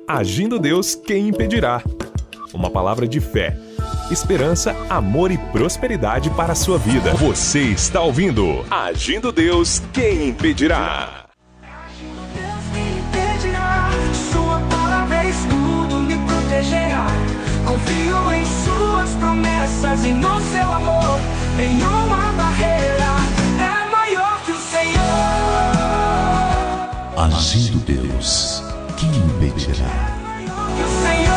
Agindo Deus, quem impedirá? Uma palavra de fé, esperança, amor e prosperidade para a sua vida. Você está ouvindo Agindo Deus, quem impedirá? Agindo Deus, quem impedirá? Sua palavra é escudo, me protegerá. Confio em suas promessas e no seu amor. Nenhuma barreira é maior que o Senhor. Agindo Deus, quem impedirá? Que o Senhor.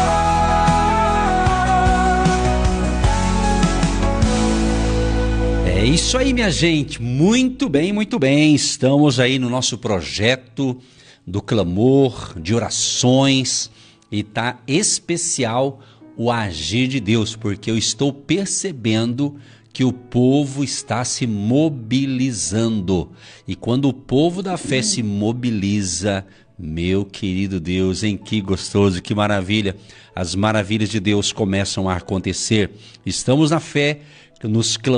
É isso aí, minha gente. Muito bem, muito bem. Estamos aí no nosso projeto do clamor, de orações, e tá especial o agir de Deus, porque eu estou percebendo que o povo está se mobilizando. E quando o povo da fé se mobiliza, meu querido Deus, em que gostoso, que maravilha. As maravilhas de Deus começam a acontecer. Estamos na fé,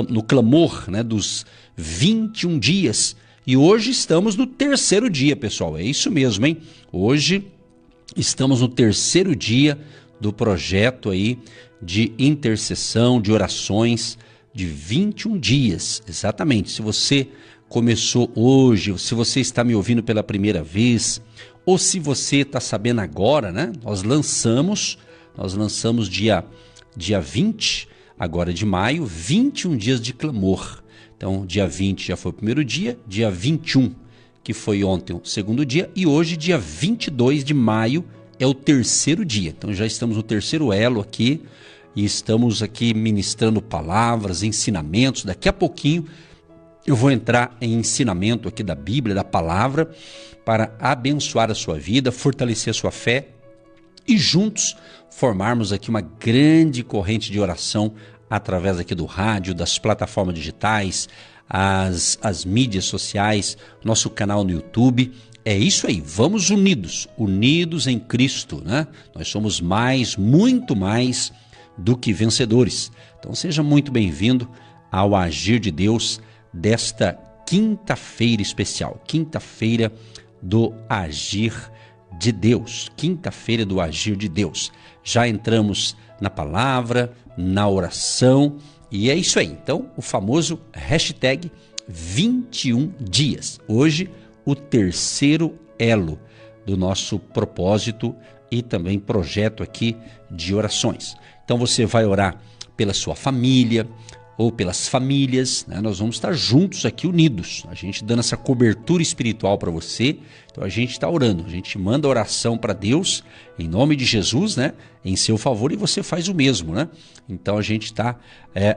no clamor, né, dos 21 dias. E hoje estamos no terceiro dia, pessoal. É isso mesmo, hein? Hoje estamos no terceiro dia do projeto aí de intercessão, de orações de 21 dias. Exatamente. Se você começou hoje, se você está me ouvindo pela primeira vez, ou se você está sabendo agora, né? Nós lançamos dia 20 agora de maio, 21 dias de clamor. Então, dia 20 já foi o primeiro dia, dia 21, que foi ontem o segundo dia, e hoje, dia 22 de maio, é o terceiro dia. Então, já estamos no terceiro elo aqui, e estamos aqui ministrando palavras, ensinamentos. Daqui a pouquinho eu vou entrar em ensinamento aqui da Bíblia, da palavra, para abençoar a sua vida, fortalecer a sua fé e juntos formarmos aqui uma grande corrente de oração através aqui do rádio, das plataformas digitais, as mídias sociais, nosso canal no YouTube. É isso aí, vamos unidos em Cristo, né? Nós somos mais, muito mais do que vencedores. Então seja muito bem-vindo ao Agir de Deus desta quinta-feira especial, quinta-feira do Agir de Deus, quinta-feira do Agir de Deus. Já entramos na palavra, na oração, e é isso aí. Então, o famoso hashtag 21 dias. Hoje, o terceiro elo do nosso propósito e também projeto aqui de orações. Então, você vai orar pela sua família ou pelas famílias, né? Nós vamos estar juntos aqui unidos, a gente dando essa cobertura espiritual para você. Então a gente está orando, a gente manda oração para Deus em nome de Jesus, né? Em seu favor, e você faz o mesmo, né? Então a gente está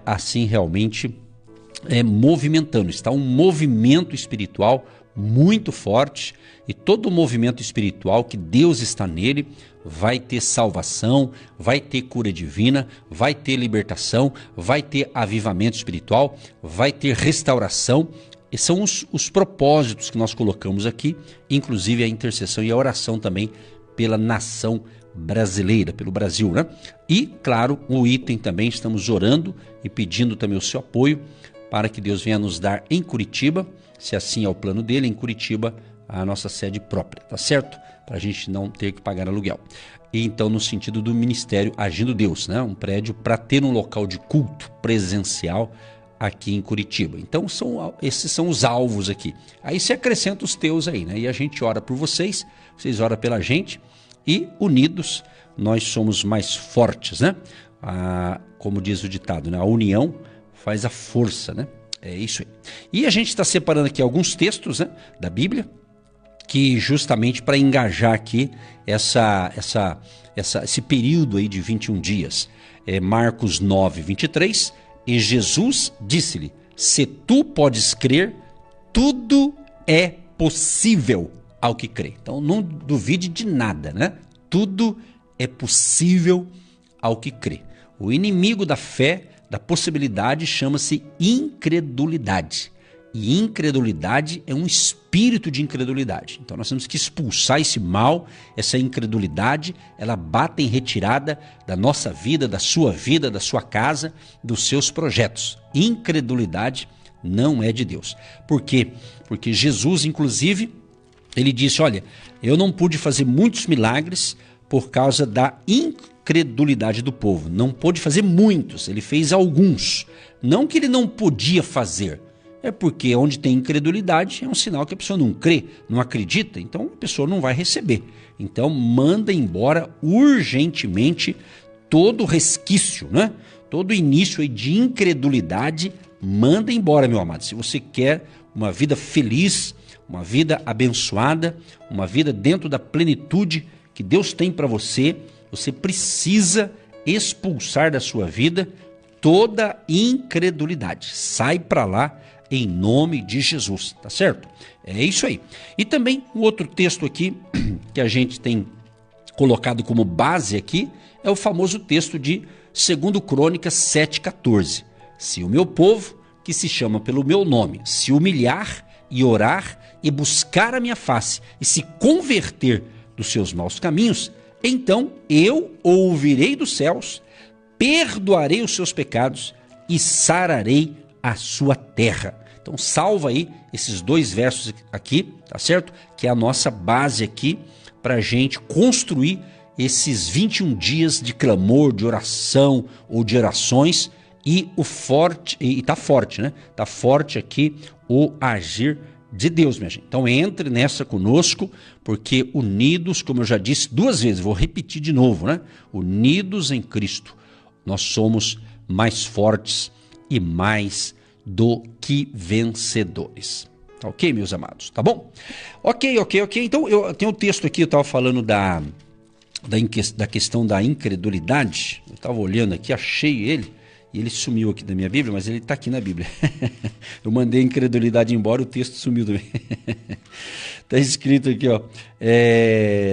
assim realmente movimentando, está um movimento espiritual muito forte, e todo o movimento espiritual que Deus está nele vai ter salvação, vai ter cura divina, vai ter libertação, vai ter avivamento espiritual, vai ter restauração. E são os propósitos que nós colocamos aqui, inclusive a intercessão e a oração também pela nação brasileira, pelo Brasil, né? E, claro, o item também, estamos orando e pedindo também o seu apoio para que Deus venha nos dar em Curitiba, se assim é o plano dele, em Curitiba, a nossa sede própria, tá certo? Para a gente não ter que pagar aluguel. E então, no sentido do ministério Agindo Deus, né? Um prédio para ter um local de culto presencial aqui em Curitiba. Então, esses são os alvos aqui. Aí você acrescenta os teus aí, né? E a gente ora por vocês, vocês oram pela gente, e unidos nós somos mais fortes, né? Como diz o ditado, né? A união faz a força, né? É isso aí. E a gente está separando aqui alguns textos, né, da Bíblia, que justamente para engajar aqui esse período aí de 21 dias. Marcos 9, 23, e Jesus disse-lhe: se tu podes crer, tudo é possível ao que crê. Então não duvide de nada, né? Tudo é possível ao que crê. O inimigo da fé, da possibilidade, chama-se incredulidade. E incredulidade é um espírito de incredulidade. Então nós temos que expulsar esse mal, essa incredulidade. Ela bate em retirada da nossa vida, da sua casa, dos seus projetos. Incredulidade não é de Deus. Por quê? Porque Jesus, inclusive, ele disse: olha, eu não pude fazer muitos milagres por causa da incredulidade do povo. Não pôde fazer muitos, ele fez alguns. Não que ele não podia fazer, é porque onde tem incredulidade é um sinal que a pessoa não crê, não acredita, então a pessoa não vai receber. Então manda embora urgentemente todo resquício, né? Todo início aí de incredulidade, manda embora, meu amado. Se você quer uma vida feliz, uma vida abençoada, uma vida dentro da plenitude que Deus tem para você, você precisa expulsar da sua vida toda incredulidade. Sai para lá em nome de Jesus, tá certo? É isso aí. E também um outro texto aqui que a gente tem colocado como base aqui é o famoso texto de 2 Crônicas 7,14. Se o meu povo, que se chama pelo meu nome, se humilhar e orar e buscar a minha face e se converter dos seus maus caminhos, então eu ouvirei dos céus, perdoarei os seus pecados e sararei a sua terra. Então salva aí esses 2 versos aqui, tá certo? Que é a nossa base aqui para a gente construir esses 21 dias de clamor, de oração ou de orações e tá forte, né? Tá forte aqui o agir de Deus, minha gente. Então entre nessa conosco, porque unidos, como eu já disse 2 vezes, vou repetir de novo, né? Unidos em Cristo, nós somos mais fortes e mais do que vencedores. Tá ok, meus amados? Tá bom? Ok. Então eu tenho um texto aqui, eu estava falando da questão da incredulidade. Eu estava olhando aqui, achei ele, e ele sumiu aqui da minha Bíblia, mas ele está aqui na Bíblia. Eu mandei a incredulidade embora, o texto sumiu também. Está escrito aqui, ó,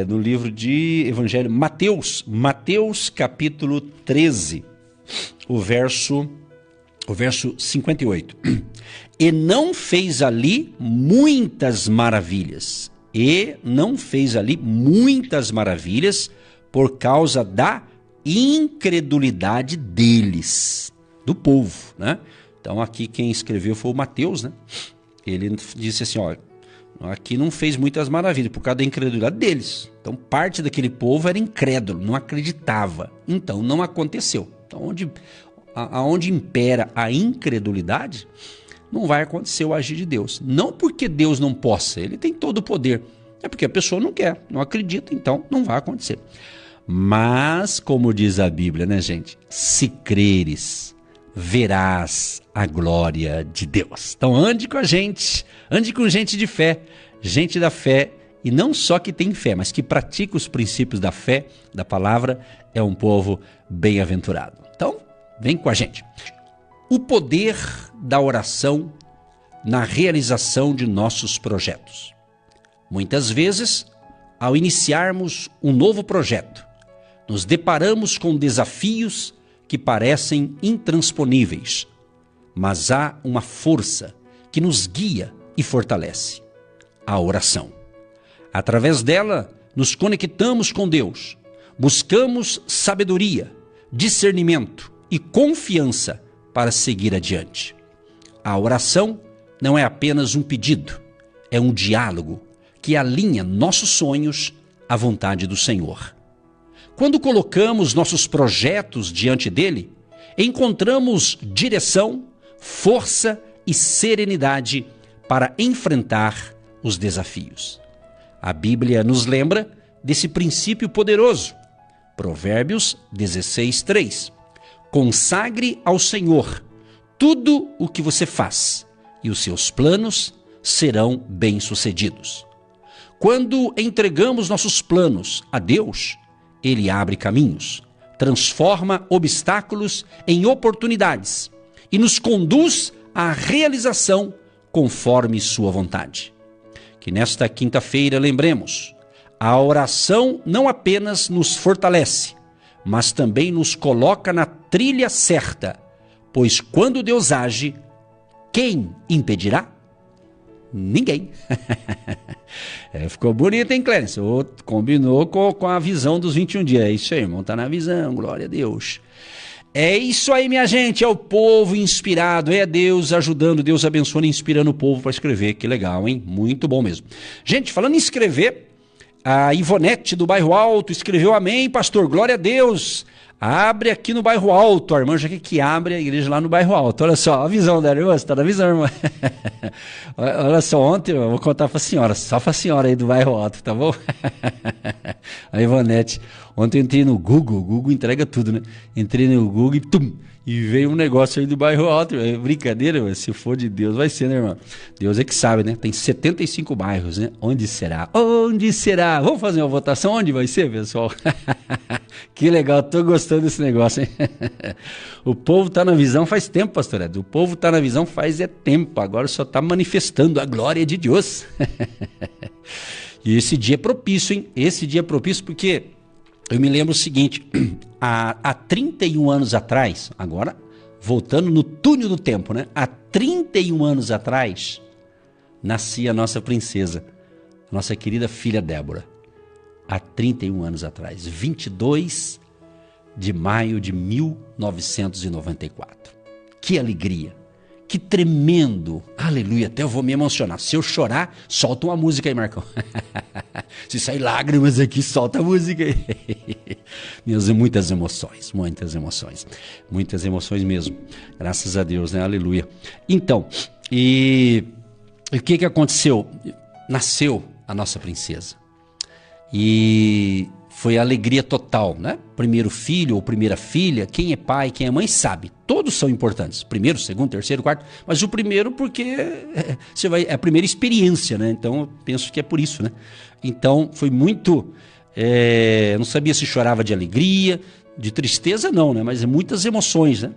no livro de Evangelho, Mateus capítulo 13, o verso 58. E não fez ali muitas maravilhas. Por causa da incredulidade deles, do povo, né? Então aqui quem escreveu foi o Mateus, né? Ele disse assim, ó, aqui não fez muitas maravilhas por causa da incredulidade deles. Então parte daquele povo era incrédulo, não acreditava. Então não aconteceu. Então aonde impera a incredulidade, não vai acontecer o agir de Deus. Não porque Deus não possa, ele tem todo o poder. É porque a pessoa não quer, não acredita, então não vai acontecer. Mas, como diz a Bíblia, né, gente? Se creres, verás a glória de Deus. Então ande com a gente, ande com gente de fé, gente da fé, e não só que tem fé, mas que pratica os princípios da fé, da palavra, é um povo bem-aventurado. Então, vem com a gente. O poder da oração na realização de nossos projetos. Muitas vezes, ao iniciarmos um novo projeto, nos deparamos com desafios que parecem intransponíveis, mas há uma força que nos guia e fortalece: a oração. Através dela, nos conectamos com Deus, buscamos sabedoria, discernimento e confiança para seguir adiante. A oração não é apenas um pedido, é um diálogo que alinha nossos sonhos à vontade do Senhor. Quando colocamos nossos projetos diante dele, encontramos direção, força e serenidade para enfrentar os desafios. A Bíblia nos lembra desse princípio poderoso. Provérbios 16:3. Consagre ao Senhor tudo o que você faz, e os seus planos serão bem-sucedidos. Quando entregamos nossos planos a Deus, Ele abre caminhos, transforma obstáculos em oportunidades e nos conduz à realização conforme sua vontade. Que nesta quinta-feira lembremos, a oração não apenas nos fortalece, mas também nos coloca na trilha certa, pois quando Deus age, quem impedirá? Ninguém. Ficou bonito, hein, Clérence? Combinou com a visão dos 21 dias. É isso aí, irmão, tá na visão, glória a Deus. É isso aí, minha gente, é o povo inspirado, é Deus ajudando, Deus abençoando e inspirando o povo para escrever. Que legal, hein? Muito bom mesmo. Gente, falando em escrever, A Ivonete do Bairro Alto escreveu: amém, pastor, glória a Deus. Abre aqui no Bairro Alto. A irmã já que abre a igreja lá no Bairro Alto. Olha só, a visão dela, irmã, você tá na visão, irmã. Olha só, ontem eu vou contar pra senhora, só pra senhora aí do Bairro Alto, tá bom? A Ivonete, ontem eu entrei no Google, o Google entrega tudo, né? Entrei no Google e veio um negócio aí do Bairro Alto. É brincadeira, irmã. Se for de Deus, vai ser, né, irmão? Deus é que sabe, né? Tem 75 bairros, né? Onde será? Onde será? Vamos fazer uma votação? Onde vai ser, pessoal? Que legal, tô gostando desse negócio, hein? O povo tá na visão faz tempo, pastor Ed. O povo tá na visão faz tempo. Agora só tá manifestando a glória de Deus. E esse dia é propício, hein? Esse dia é propício porque eu me lembro o seguinte, há 31 anos atrás, agora voltando no túnel do tempo, né? Há 31 anos atrás, nascia a nossa princesa, a nossa querida filha Débora. Há 31 anos atrás, 22 de maio de 1994. Que alegria, que tremendo, aleluia, até eu vou me emocionar. Se eu chorar, solta uma música aí, Marcão. Se sair lágrimas aqui, solta a música aí. Muitas emoções mesmo. Graças a Deus, né? Aleluia. Então, e o que aconteceu? Nasceu a nossa princesa. E foi alegria total, né? Primeiro filho ou primeira filha, quem é pai, quem é mãe sabe. Todos são importantes. Primeiro, segundo, terceiro, quarto. Mas o primeiro porque é a primeira experiência, né? Então eu penso que é por isso, né? Então foi muito... não sabia se chorava de alegria, de tristeza não, né? Mas muitas emoções, né?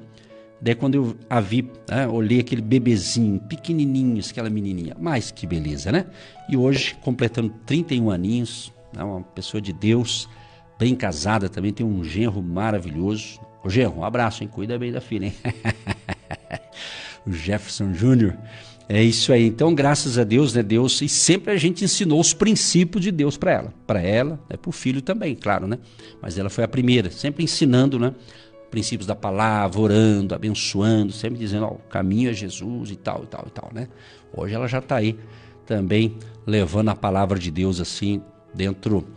Daí quando eu a vi, né? Olhei aquele bebezinho, pequenininho, aquela menininha. Mas que beleza, né? E hoje, completando 31 aninhos... uma pessoa de Deus, bem casada também, tem um genro maravilhoso. Ô genro, um abraço, hein? Cuida bem da filha, hein? O Jefferson Júnior. É isso aí. Então, graças a Deus, né? Deus, e sempre a gente ensinou os princípios de Deus para ela. Para ela, para o filho também, claro, né? Mas ela foi a primeira, sempre ensinando, né? Princípios da palavra, orando, abençoando, sempre dizendo, ó, o caminho é Jesus e tal, né? Hoje ela já está aí também levando a palavra de Deus assim, dentro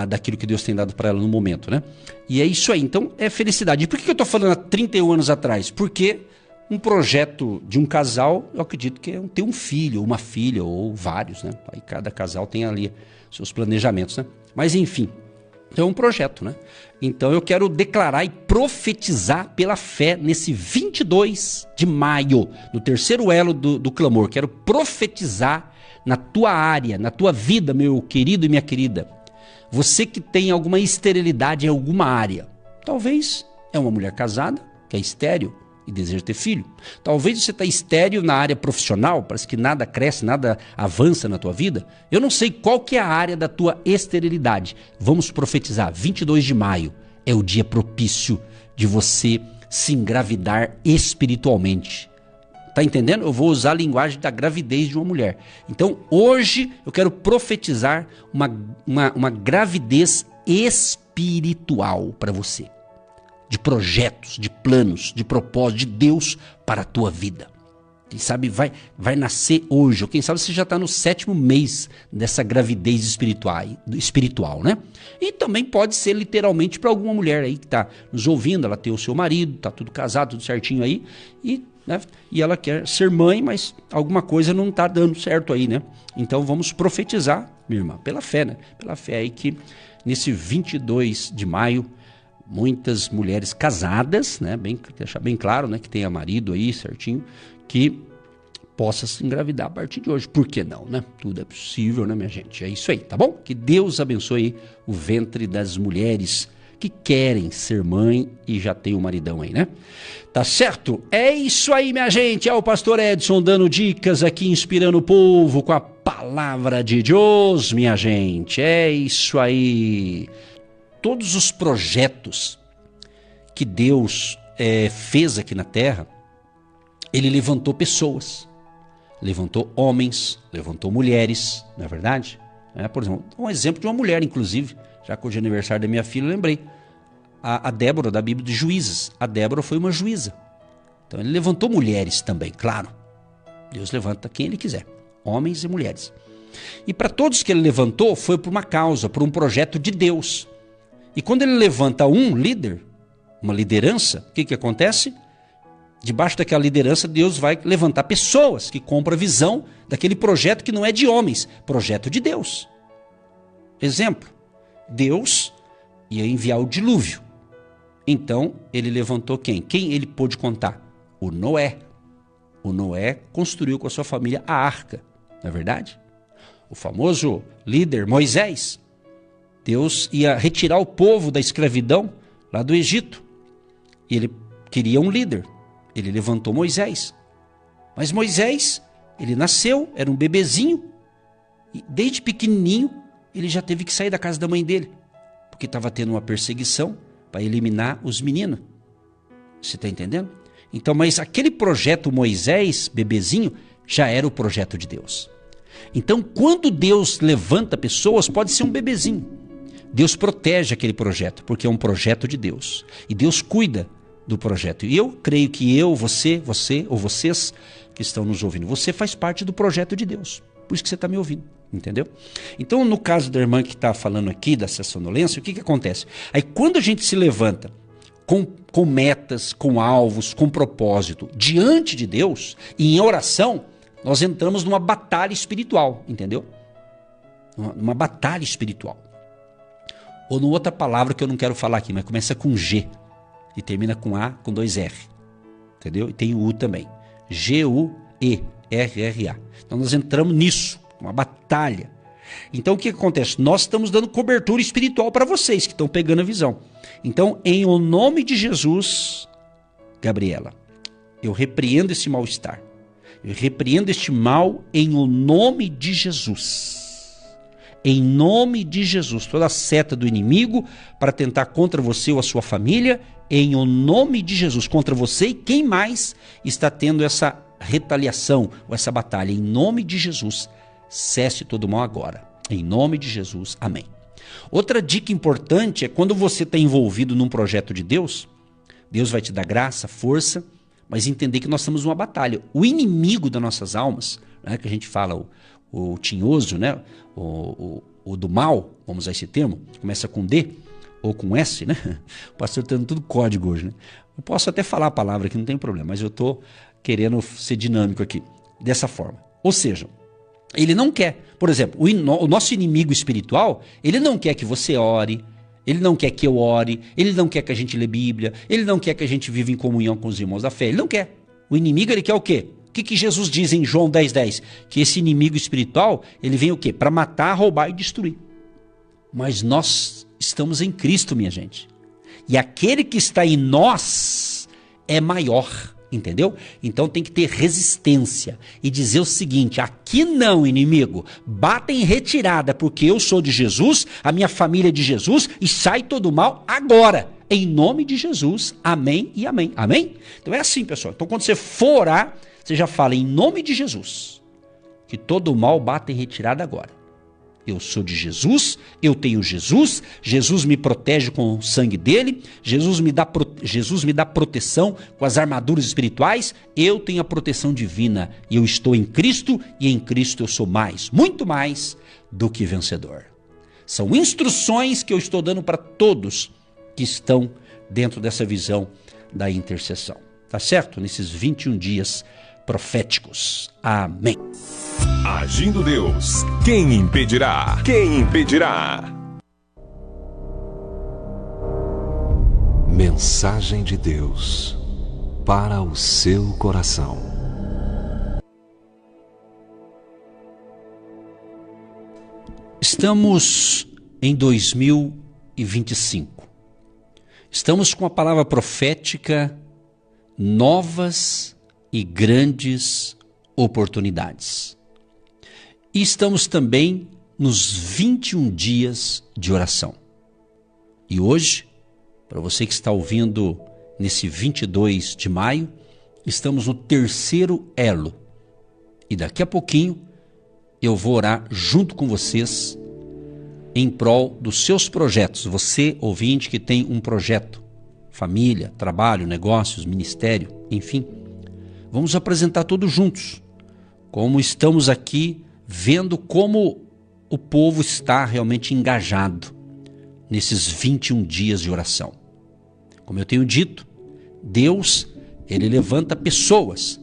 daquilo que Deus tem dado para ela no momento, né? E é isso aí, então é felicidade. E por que eu estou falando há 31 anos atrás? Porque um projeto de um casal, eu acredito que é ter um filho, uma filha ou vários, né? Aí cada casal tem ali seus planejamentos, né? Mas enfim, então é um projeto, né? Então eu quero declarar e profetizar pela fé nesse 22 de maio, no terceiro elo do clamor. Quero profetizar na tua área, na tua vida, meu querido e minha querida. Você que tem alguma esterilidade em alguma área. Talvez é uma mulher casada, que é estéril e deseja ter filho. Talvez você está estéril na área profissional, parece que nada cresce, nada avança na tua vida. Eu não sei qual que é a área da tua esterilidade. Vamos profetizar, 22 de maio é o dia propício de você se engravidar espiritualmente. Tá entendendo? Eu vou usar a linguagem da gravidez de uma mulher. Então, hoje, eu quero profetizar uma gravidez espiritual para você. De projetos, de planos, de propósitos de Deus para a tua vida. Quem sabe vai nascer hoje, ou quem sabe você já está no 7º mês dessa gravidez espiritual, né? E também pode ser literalmente para alguma mulher aí que está nos ouvindo, ela tem o seu marido, está tudo casado, tudo certinho aí, né? E ela quer ser mãe, mas alguma coisa não está dando certo aí, né? Então vamos profetizar, minha irmã, pela fé, né? Pela fé aí que nesse 22 de maio, muitas mulheres casadas, né? Deixar bem claro, né? Que tenha marido aí certinho, que possa se engravidar a partir de hoje. Por que não, né? Tudo é possível, né, minha gente? É isso aí, tá bom? Que Deus abençoe o ventre das mulheres que querem ser mãe e já tem um maridão aí, né? Tá certo? É isso aí, minha gente. É o pastor Edson dando dicas aqui, inspirando o povo com a palavra de Deus, minha gente. É isso aí. Todos os projetos que Deus fez aqui na terra, ele levantou pessoas, levantou homens, levantou mulheres, não é verdade? Por exemplo, um exemplo de uma mulher, inclusive, já que hoje é aniversário da minha filha, eu lembrei. A Débora, da Bíblia de Juízes. A Débora foi uma juíza. Então ele levantou mulheres também, claro. Deus levanta quem ele quiser, homens e mulheres. E para todos que ele levantou, foi por uma causa, por um projeto de Deus. E quando ele levanta um líder, uma liderança, o que acontece? Debaixo daquela liderança, Deus vai levantar pessoas que compram a visão daquele projeto que não é de homens, projeto de Deus. Exemplo, Deus ia enviar o dilúvio. Então, ele levantou quem? Quem ele pôde contar? O Noé. O Noé construiu com a sua família a arca, não é verdade? O famoso líder Moisés. Deus ia retirar o povo da escravidão lá do Egito. E ele queria um líder. Ele levantou Moisés. Mas Moisés, ele nasceu, era um bebezinho. E desde pequenininho, ele já teve que sair da casa da mãe dele. Porque estava tendo uma perseguição para eliminar os meninos. Você está entendendo? Então, mas aquele projeto Moisés, bebezinho, já era o projeto de Deus. Então, quando Deus levanta pessoas, pode ser um bebezinho. Deus protege aquele projeto, porque é um projeto de Deus. E Deus cuida do projeto. E eu creio que você ou vocês que estão nos ouvindo, você faz parte do projeto de Deus. Por isso que você está me ouvindo, entendeu? Então, no caso da irmã que está falando aqui dessa sonolência, o que acontece? Aí, quando a gente se levanta com metas, com alvos, com propósito, diante de Deus, e em oração, nós entramos numa batalha espiritual, entendeu? Uma batalha espiritual. Ou numa outra palavra que eu não quero falar aqui, mas começa com G e termina com A, com 2 R. Entendeu? E tem o U também. G-U-E-R-R-A. Então nós entramos nisso, uma batalha. Então o que acontece? Nós estamos dando cobertura espiritual para vocês que estão pegando a visão. Então, em o nome de Jesus, Gabriela, eu repreendo esse mal-estar. Eu repreendo este mal em o nome de Jesus. Em nome de Jesus, toda seta do inimigo para tentar contra você ou a sua família, em o nome de Jesus, contra você e quem mais está tendo essa retaliação ou essa batalha. Em nome de Jesus, cesse todo mal agora. Em nome de Jesus, amém. Outra dica importante é quando você está envolvido num projeto de Deus, Deus vai te dar graça, força, mas entender que nós estamos numa batalha. O inimigo das nossas almas, né, que a gente fala, o tinhoso, né, o do mal, vamos usar esse termo, começa com D ou com S, né? O pastor está dando tudo código hoje, né? Eu posso até falar a palavra aqui, não tem problema, mas eu estou querendo ser dinâmico aqui, dessa forma. Ou seja, ele não quer, por exemplo, o nosso inimigo espiritual, ele não quer que você ore, ele não quer que eu ore, ele não quer que a gente lê Bíblia, ele não quer que a gente viva em comunhão com os irmãos da fé, ele não quer. O inimigo, ele quer o quê? O que Jesus diz em João 10:10? Que esse inimigo espiritual, ele vem o quê? Para matar, roubar e destruir. Mas nós estamos em Cristo, minha gente. E aquele que está em nós é maior. Entendeu? Então tem que ter resistência e dizer o seguinte: aqui não, inimigo, bata em retirada, porque eu sou de Jesus, a minha família é de Jesus e sai todo mal agora, em nome de Jesus, amém e amém, amém? Então é assim, pessoal. Então quando você for orar, você já fala em nome de Jesus, que todo mal bata em retirada agora. Eu sou de Jesus, eu tenho Jesus, Jesus me protege com o sangue dele, Jesus me dá proteção com as armaduras espirituais, eu tenho a proteção divina e eu estou em Cristo e em Cristo eu sou mais, muito mais do que vencedor. São instruções que eu estou dando para todos que estão dentro dessa visão da intercessão. Tá certo? Nesses 21 dias proféticos. Amém. Agindo Deus, quem impedirá? Quem impedirá? Mensagem de Deus para o seu coração. Estamos em 2025. Estamos com a palavra profética, novas e grandes oportunidades. E estamos também nos 21 dias de oração. E hoje, para você que está ouvindo nesse 22 de maio, estamos no terceiro elo. E daqui a pouquinho eu vou orar junto com vocês em prol dos seus projetos. Você, ouvinte, que tem um projeto, família, trabalho, negócios, ministério, enfim. Vamos apresentar todos juntos. Como estamos aqui vendo como o povo está realmente engajado nesses 21 dias de oração. Como eu tenho dito, Deus, ele levanta pessoas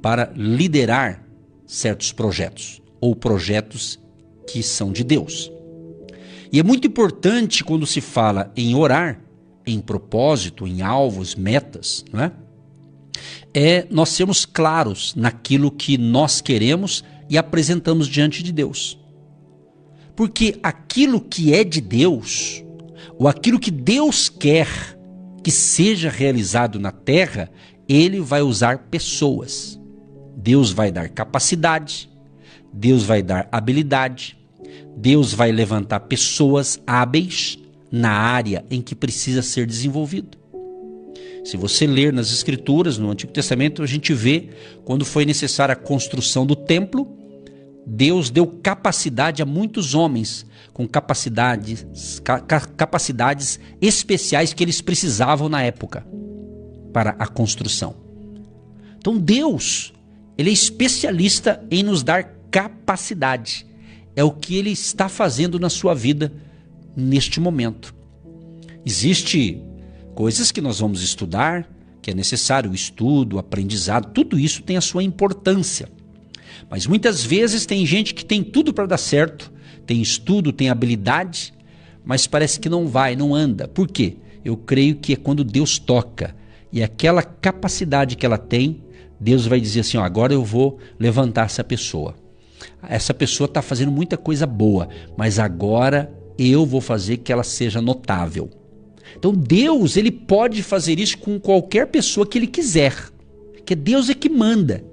para liderar certos projetos, ou projetos que são de Deus. E é muito importante quando se fala em orar, em propósito, em alvos, metas, não é? Nós sermos claros naquilo que nós queremos e apresentamos diante de Deus. Porque aquilo que é de Deus, ou aquilo que Deus quer que seja realizado na terra, Ele vai usar pessoas. Deus vai dar capacidade, Deus vai dar habilidade, Deus vai levantar pessoas hábeis na área em que precisa ser desenvolvido. Se você ler nas Escrituras, no Antigo Testamento, a gente vê quando foi necessária a construção do templo, Deus deu capacidade a muitos homens com capacidades especiais que eles precisavam na época para a construção. Então Deus, Ele é especialista em nos dar capacidade. É o que Ele está fazendo na sua vida neste momento. Existem coisas que nós vamos estudar, que é necessário o estudo, o aprendizado, tudo isso tem a sua importância. Mas muitas vezes tem gente que tem tudo para dar certo, tem estudo, tem habilidade, mas parece que não vai, não anda. Por quê? Eu creio que é quando Deus toca e aquela capacidade que ela tem, Deus vai dizer assim, ó, agora eu vou levantar essa pessoa. Essa pessoa está fazendo muita coisa boa, mas agora eu vou fazer que ela seja notável. Então Deus, Ele pode fazer isso com qualquer pessoa que Ele quiser, porque Deus é que manda,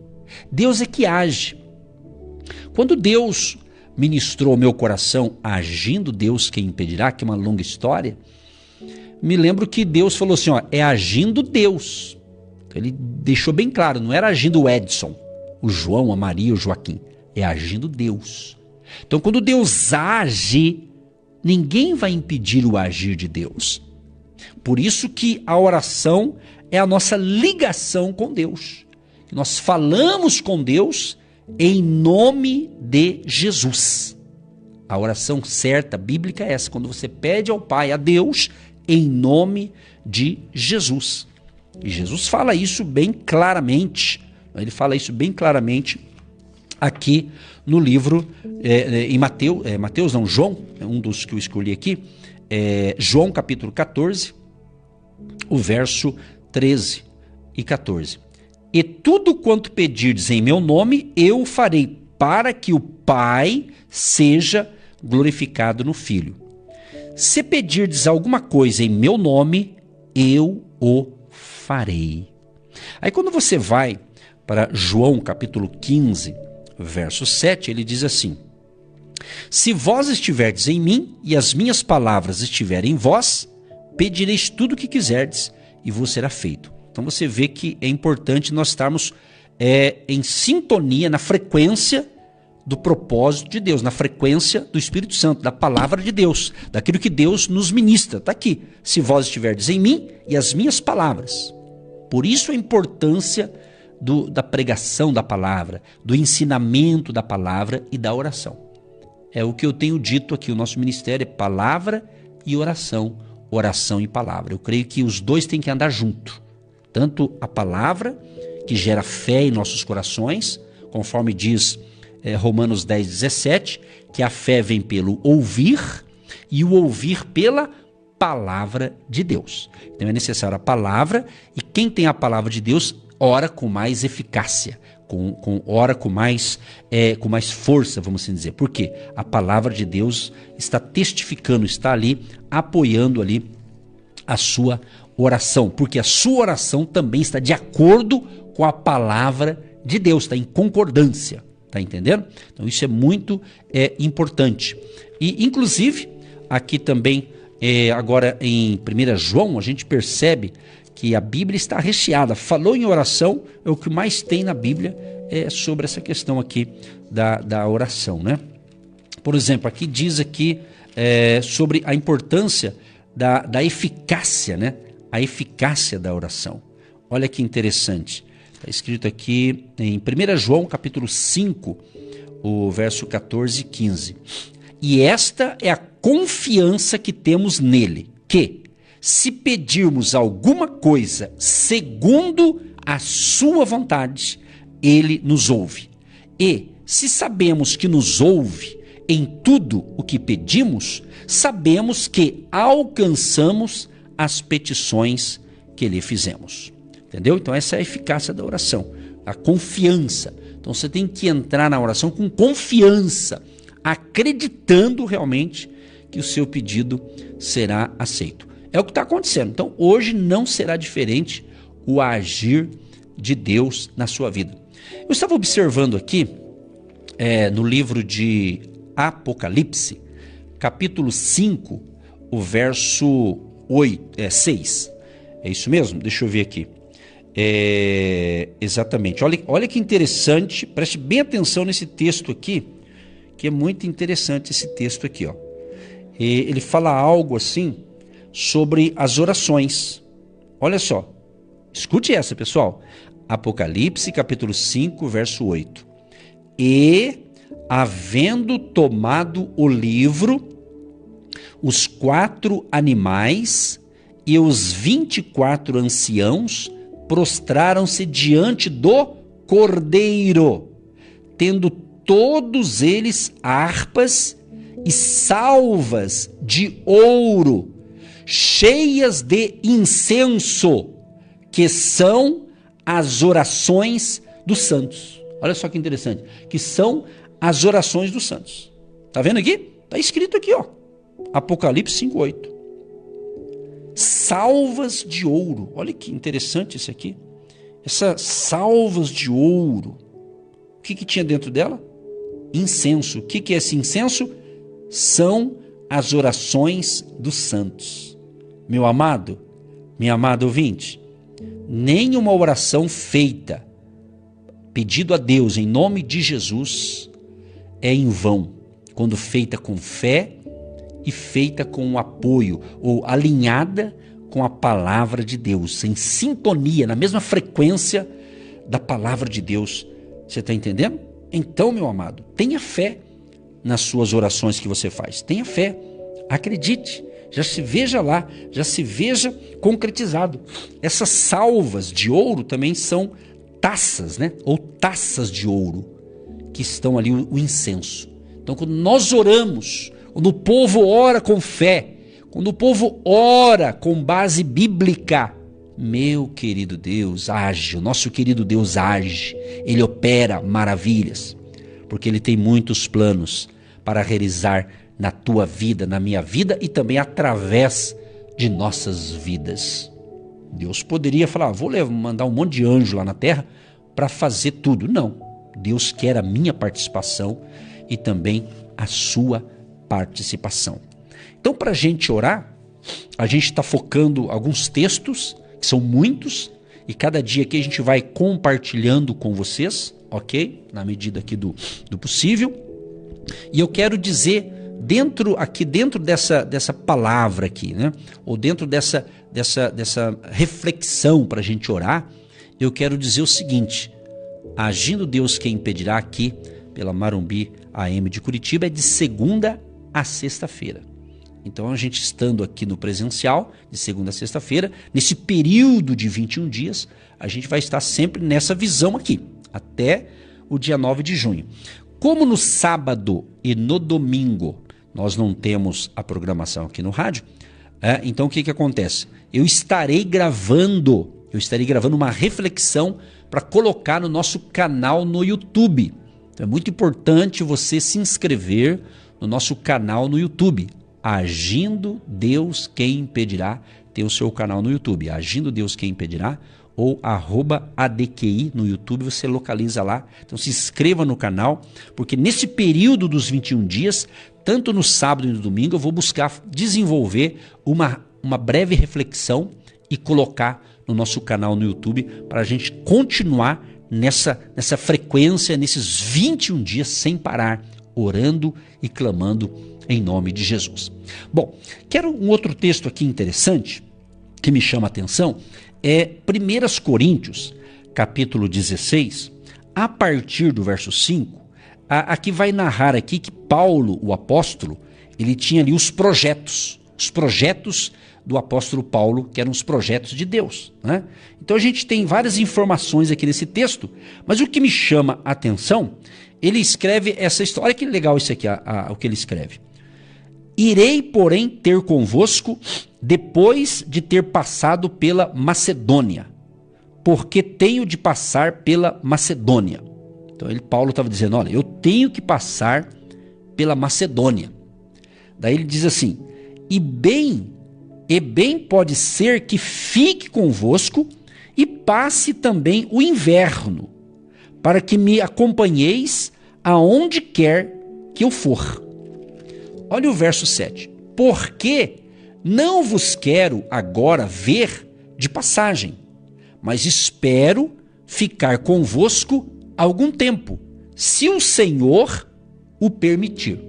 Deus é que age. Quando Deus ministrou ao meu coração, agindo Deus quem impedirá, que é uma longa história, me lembro que Deus falou assim, ó, é agindo Deus. Então, Ele deixou bem claro, não era agindo o Edson, o João, a Maria, o Joaquim, é agindo Deus. Então quando Deus age, ninguém vai impedir o agir de Deus. Por isso que a oração é a nossa ligação com Deus. Nós falamos com Deus em nome de Jesus. A oração certa, bíblica é essa, quando você pede ao Pai, a Deus, em nome de Jesus. E Jesus fala isso bem claramente. Ele fala isso bem claramente aqui no livro, em João, é um dos que eu escolhi aqui, João capítulo 14, o verso 13 e 14. E tudo quanto pedirdes em meu nome, eu farei, para que o Pai seja glorificado no Filho. Se pedirdes alguma coisa em meu nome, eu o farei. Aí quando você vai para João capítulo 15, verso 7, ele diz assim, se vós estiverdes em mim e as minhas palavras estiverem em vós, pedireis tudo o que quiserdes e vos será feito. Então você vê que é importante nós estarmos em sintonia, na frequência do propósito de Deus, na frequência do Espírito Santo, da palavra de Deus, daquilo que Deus nos ministra. Está aqui, se vós estiverdes em mim e as minhas palavras. Por isso a importância da pregação da palavra, do ensinamento da palavra e da oração. É o que eu tenho dito aqui, o nosso ministério é palavra e oração, oração e palavra. Eu creio que os dois têm que andar junto. Tanto a palavra, que gera fé em nossos corações, conforme diz Romanos 10, 17, que a fé vem pelo ouvir e o ouvir pela palavra de Deus. Então é necessário a palavra, e quem tem a palavra de Deus ora com mais eficácia, ora com mais força, vamos assim dizer. Por quê? A palavra de Deus está testificando, está ali, apoiando ali a sua oração, porque a sua oração também está de acordo com a palavra de Deus, está em concordância, tá entendendo? Então isso é muito importante. E inclusive, aqui também, agora em 1 João, a gente percebe que a Bíblia está recheada. Falou em oração, é o que mais tem na Bíblia sobre essa questão aqui da oração, né? Por exemplo, aqui diz aqui sobre a importância da eficácia, né? A eficácia da oração. Olha que interessante. Está escrito aqui em 1 João capítulo 5, o verso 14 e 15. E esta é a confiança que temos nele, que, se pedirmos alguma coisa segundo a sua vontade, ele nos ouve. E, se sabemos que nos ouve em tudo o que pedimos, sabemos que alcançamos as petições que lhe fizemos. Entendeu? Então essa é a eficácia da oração, a confiança. Então você tem que entrar na oração com confiança, acreditando realmente que o seu pedido será aceito. É o que está acontecendo. Então hoje não será diferente o agir de Deus na sua vida. Eu estava observando aqui, no livro de Apocalipse, capítulo 5, o verso 6. É isso mesmo? Deixa eu ver aqui. Exatamente. Olha que interessante, preste bem atenção nesse texto aqui, que é muito interessante esse texto aqui. Ó. Ele fala algo assim sobre as orações. Olha só, escute essa, pessoal. Apocalipse, capítulo 5, verso 8. E, havendo tomado o livro, os 4 animais e os 24 anciãos prostraram-se diante do Cordeiro, tendo todos eles harpas e salvas de ouro, cheias de incenso, que são as orações dos santos. Olha só que interessante, que são as orações dos santos. Tá vendo aqui? Tá escrito aqui, ó. Apocalipse 5:8. Salvas de ouro. Olha que interessante isso aqui. Essas salvas de ouro. O que tinha dentro dela? Incenso. O que é esse incenso? São as orações dos santos. Meu amado, minha amada ouvinte, nenhuma oração feita, pedido a Deus em nome de Jesus, é em vão, quando feita com fé e feita com o apoio, ou alinhada com a palavra de Deus, em sintonia, na mesma frequência da palavra de Deus. Você está entendendo? Então, meu amado, tenha fé nas suas orações que você faz. Tenha fé, acredite, já se veja lá, já se veja concretizado. Essas salvas de ouro também são taças, né? Ou taças de ouro, que estão ali o incenso. Então, quando nós oramos, quando o povo ora com fé, quando o povo ora com base bíblica, meu querido Deus age, o nosso querido Deus age, Ele opera maravilhas, porque Ele tem muitos planos para realizar na tua vida, na minha vida e também através de nossas vidas. Deus poderia falar, vou mandar um monte de anjo lá na terra para fazer tudo. Não, Deus quer a minha participação e também a sua participação. Então, para a gente orar, a gente está focando alguns textos, que são muitos, e cada dia aqui a gente vai compartilhando com vocês, ok? Na medida aqui do possível. E eu quero dizer, dentro dessa palavra aqui, né? Ou dentro dessa reflexão para a gente orar, eu quero dizer o seguinte: agindo Deus quem impedirá, aqui pela Marumbi AM de Curitiba, é de segunda a sexta-feira. Então a gente estando aqui no presencial, de segunda a sexta-feira, nesse período de 21 dias, a gente vai estar sempre nessa visão aqui, até o dia 9 de junho. Como no sábado e no domingo nós não temos a programação aqui no rádio, então o que acontece? Eu estarei gravando uma reflexão para colocar no nosso canal no YouTube. Então é muito importante você se inscrever no nosso canal no YouTube. Agindo Deus quem impedirá, ter o seu canal no YouTube. Agindo Deus quem impedirá, ou @ADQI no YouTube, você localiza lá. Então se inscreva no canal, porque nesse período dos 21 dias, tanto no sábado e no domingo, eu vou buscar desenvolver uma breve reflexão e colocar no nosso canal no YouTube para a gente continuar nessa frequência, nesses 21 dias sem parar, orando e clamando em nome de Jesus. Bom, quero um outro texto aqui interessante que me chama a atenção, é 1 Coríntios, capítulo 16, a partir do verso 5, aqui vai narrar aqui que Paulo, o apóstolo, ele tinha ali os projetos do apóstolo Paulo, que eram os projetos de Deus, né? Então a gente tem várias informações aqui nesse texto, mas o que me chama a atenção, ele escreve essa história. Olha que legal isso aqui, o que ele escreve. Irei, porém, ter convosco depois de ter passado pela Macedônia, porque tenho de passar pela Macedônia. Então Paulo estava dizendo, olha, eu tenho que passar pela Macedônia. Daí ele diz assim, e bem pode ser que fique convosco e passe também o inverno, para que me acompanheis aonde quer que eu for. Olha o verso 7. Porque não vos quero agora ver de passagem, mas espero ficar convosco algum tempo, se o Senhor o permitir.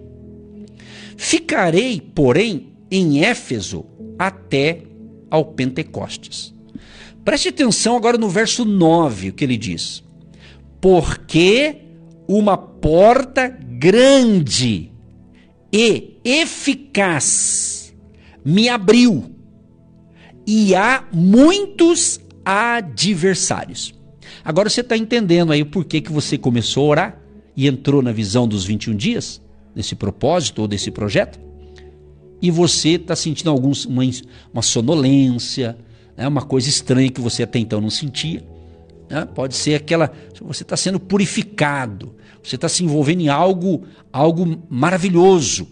Ficarei, porém, em Éfeso até ao Pentecostes. Preste atenção agora no verso 9, o que ele diz. Porque uma porta grande e eficaz me abriu, e há muitos adversários. Agora você está entendendo aí o porquê que você começou a orar e entrou na visão dos 21 dias, desse propósito ou desse projeto? E você está sentindo uma sonolência, né, uma coisa estranha que você até então não sentia. Né? Pode ser você está sendo purificado, você está se envolvendo em algo maravilhoso.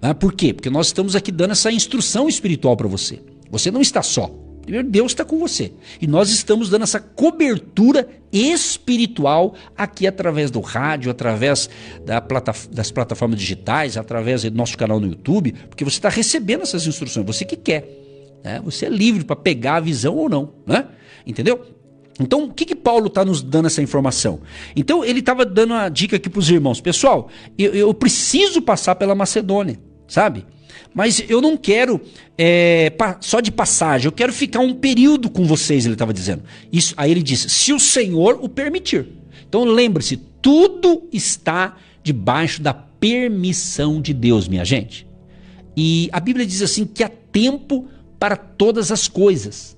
Né? Por quê? Porque nós estamos aqui dando essa instrução espiritual para você. Você não está só. Primeiro, Deus está com você. E nós estamos dando essa cobertura espiritual aqui através do rádio, através das plataformas digitais, através do nosso canal no YouTube, porque você está recebendo essas instruções, você que quer. Né? Você é livre para pegar a visão ou não. Né? Entendeu? Então, o que Paulo está nos dando essa informação? Então, ele estava dando uma dica aqui para os irmãos. Pessoal, eu preciso passar pela Macedônia, sabe? Mas eu não quero só de passagem, eu quero ficar um período com vocês, ele estava dizendo. Isso, aí ele disse, se o Senhor o permitir. Então lembre-se, tudo está debaixo da permissão de Deus, minha gente. E a Bíblia diz assim que há tempo para todas as coisas.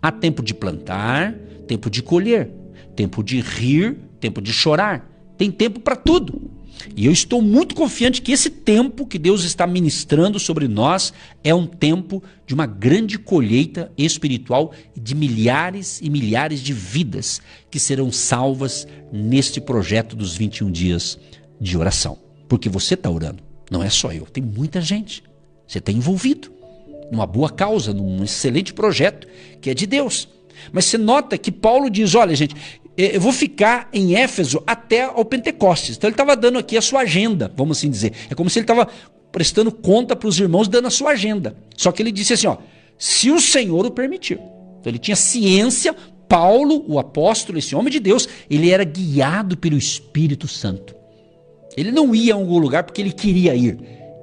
Há tempo de plantar, tempo de colher, tempo de rir, tempo de chorar. Tem tempo para tudo. E eu estou muito confiante que esse tempo que Deus está ministrando sobre nós é um tempo de uma grande colheita espiritual de milhares e milhares de vidas que serão salvas neste projeto dos 21 dias de oração. Porque você está orando, não é só eu, tem muita gente. Você está envolvido numa boa causa, num excelente projeto que é de Deus. Mas você nota que Paulo diz, olha gente, eu vou ficar em Éfeso até ao Pentecostes. Então ele estava dando aqui a sua agenda, vamos assim dizer. É como se ele estava prestando conta para os irmãos, dando a sua agenda. Só que ele disse assim, se o Senhor o permitir. Então ele tinha ciência, Paulo, o apóstolo, esse homem de Deus, ele era guiado pelo Espírito Santo. Ele não ia a algum lugar porque ele queria ir.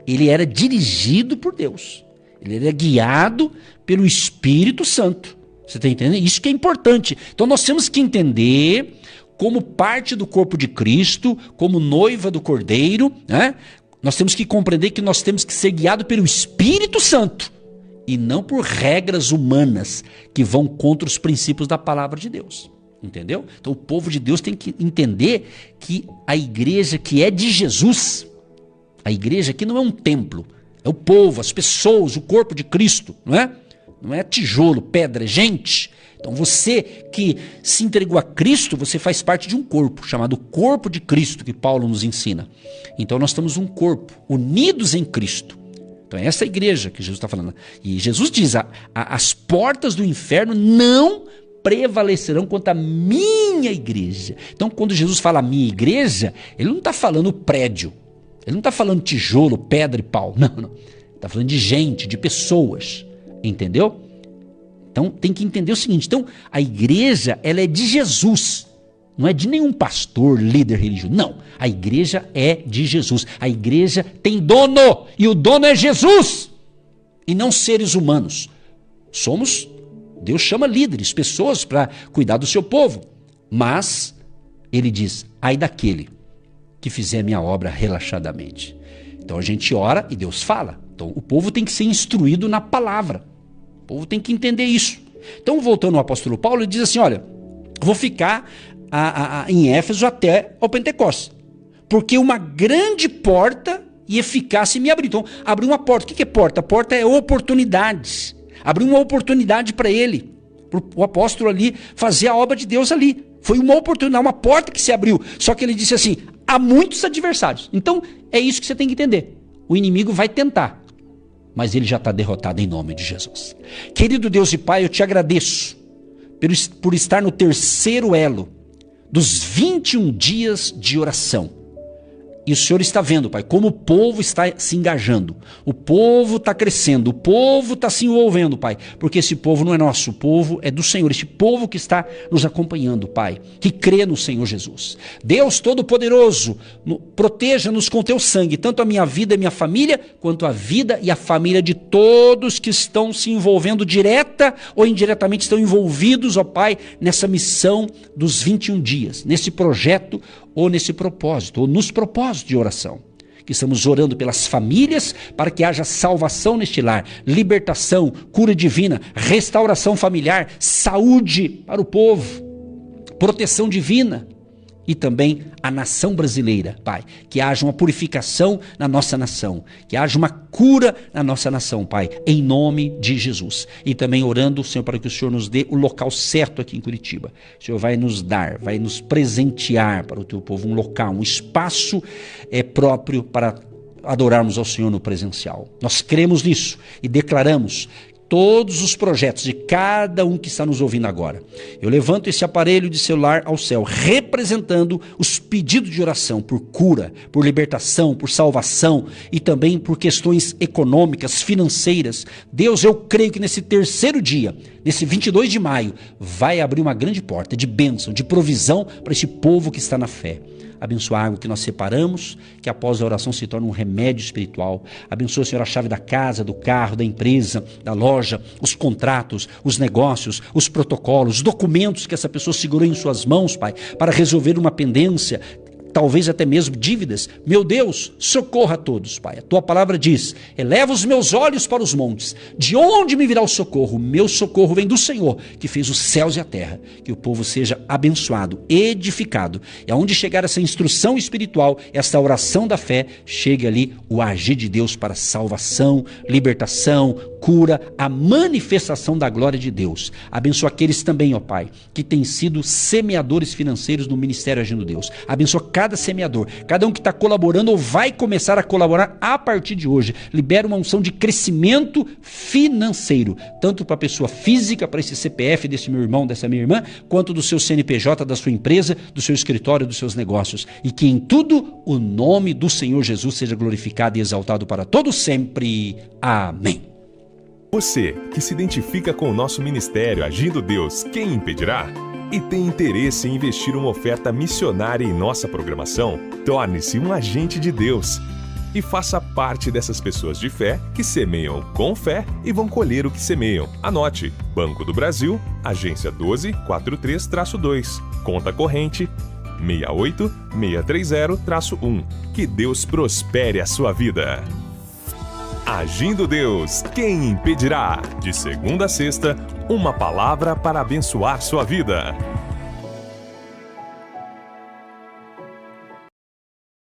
Ele era dirigido por Deus. Ele era guiado pelo Espírito Santo. Você está entendendo? Isso que é importante. Então nós temos que entender, como parte do corpo de Cristo, como noiva do Cordeiro, né? Nós temos que compreender que nós temos que ser guiados pelo Espírito Santo e não por regras humanas que vão contra os princípios da palavra de Deus. Entendeu? Então o povo de Deus tem que entender que a igreja que é de Jesus, a igreja aqui não é um templo, é o povo, as pessoas, o corpo de Cristo, não é? Não é tijolo, pedra, é gente. Então você que se entregou a Cristo, você faz parte de um corpo, chamado corpo de Cristo, que Paulo nos ensina. Então nós estamos um corpo, unidos em Cristo. Então é essa igreja que Jesus está falando. E Jesus diz, as portas do inferno não prevalecerão contra a minha igreja. Então quando Jesus fala minha igreja, ele não está falando prédio. Ele não está falando tijolo, pedra e pau. Não. Ele está falando de gente, de pessoas. Entendeu? Então tem que entender o seguinte, então a igreja ela é de Jesus, não é de nenhum pastor, líder religioso, não, a igreja é de Jesus, a igreja tem dono e o dono é Jesus e não seres humanos. Deus chama líderes, pessoas para cuidar do seu povo, mas ele diz, ai daquele que fizer minha obra relaxadamente. Então a gente ora e Deus fala. Então o povo tem que ser instruído na palavra. O povo tem que entender isso. Então, voltando ao apóstolo Paulo, ele diz assim, olha, vou ficar em Éfeso até ao Pentecostes, porque uma grande porta e eficácia me abriu. Então, abriu uma porta. O que é porta? A porta é oportunidades. Abriu uma oportunidade para ele, para o apóstolo ali, fazer a obra de Deus ali. Foi uma oportunidade, uma porta que se abriu. Só que ele disse assim, há muitos adversários. Então, é isso que você tem que entender. O inimigo vai tentar, mas ele já está derrotado em nome de Jesus. Querido Deus e Pai, eu te agradeço por estar no terceiro elo dos 21 dias de oração. E o Senhor está vendo, Pai, como o povo está se engajando. O povo está crescendo, o povo está se envolvendo, Pai. Porque esse povo não é nosso, o povo é do Senhor. Este povo que está nos acompanhando, Pai, que crê no Senhor Jesus. Deus Todo-Poderoso, proteja-nos com teu sangue, tanto a minha vida e minha família, quanto a vida e a família de todos que estão se envolvendo direta ou indiretamente, estão envolvidos, ó Pai, nessa missão dos 21 dias, nesse projeto ou nesse propósito, ou nos propósitos de oração, que estamos orando pelas famílias para que haja salvação neste lar, libertação, cura divina, restauração familiar, saúde para o povo, proteção divina e também a nação brasileira, Pai, que haja uma purificação na nossa nação, que haja uma cura na nossa nação, Pai, em nome de Jesus. E também orando, Senhor, para que o Senhor nos dê o local certo aqui em Curitiba. O Senhor vai nos dar, vai nos presentear para o teu povo um local, um espaço próprio para adorarmos ao Senhor no presencial. Nós cremos nisso e declaramos todos os projetos de cada um que está nos ouvindo agora. Eu levanto esse aparelho de celular ao céu, representando os pedidos de oração por cura, por libertação, por salvação e também por questões econômicas, financeiras. Deus, eu creio que nesse terceiro dia, nesse 22 de maio, vai abrir uma grande porta de bênção, de provisão para esse povo que está na fé. Abençoa a água que nós separamos, que após a oração se torne um remédio espiritual. Abençoa, Senhor, a chave da casa, do carro, da empresa, da loja, os contratos, os negócios, os protocolos, os documentos que essa pessoa segurou em suas mãos, Pai, para resolver uma pendência, talvez até mesmo dívidas. Meu Deus, socorra a todos, Pai. A tua palavra diz, eleva os meus olhos para os montes. De onde me virá o socorro? O meu socorro vem do Senhor, que fez os céus e a terra. Que o povo seja abençoado, edificado. E aonde chegar essa instrução espiritual, essa oração da fé, chegue ali o agir de Deus para salvação, libertação, cura, a manifestação da glória de Deus. Abençoa aqueles também, ó Pai, que têm sido semeadores financeiros no Ministério Agindo Deus. Abençoa cada semeador, cada um que está colaborando ou vai começar a colaborar a partir de hoje. Libera uma unção de crescimento financeiro, tanto para a pessoa física, para esse CPF desse meu irmão, dessa minha irmã, quanto do seu CNPJ, da sua empresa, do seu escritório, dos seus negócios. E que em tudo o nome do Senhor Jesus seja glorificado e exaltado para todos sempre. Amém. Você que se identifica com o nosso ministério Agindo Deus, quem impedirá? E tem interesse em investir uma oferta missionária em nossa programação? Torne-se um agente de Deus e faça parte dessas pessoas de fé que semeiam com fé e vão colher o que semeiam. Anote: Banco do Brasil, agência 1243-2, conta corrente 68630-1. Que Deus prospere a sua vida. Agindo Deus, quem impedirá? De segunda a sexta, uma palavra para abençoar sua vida.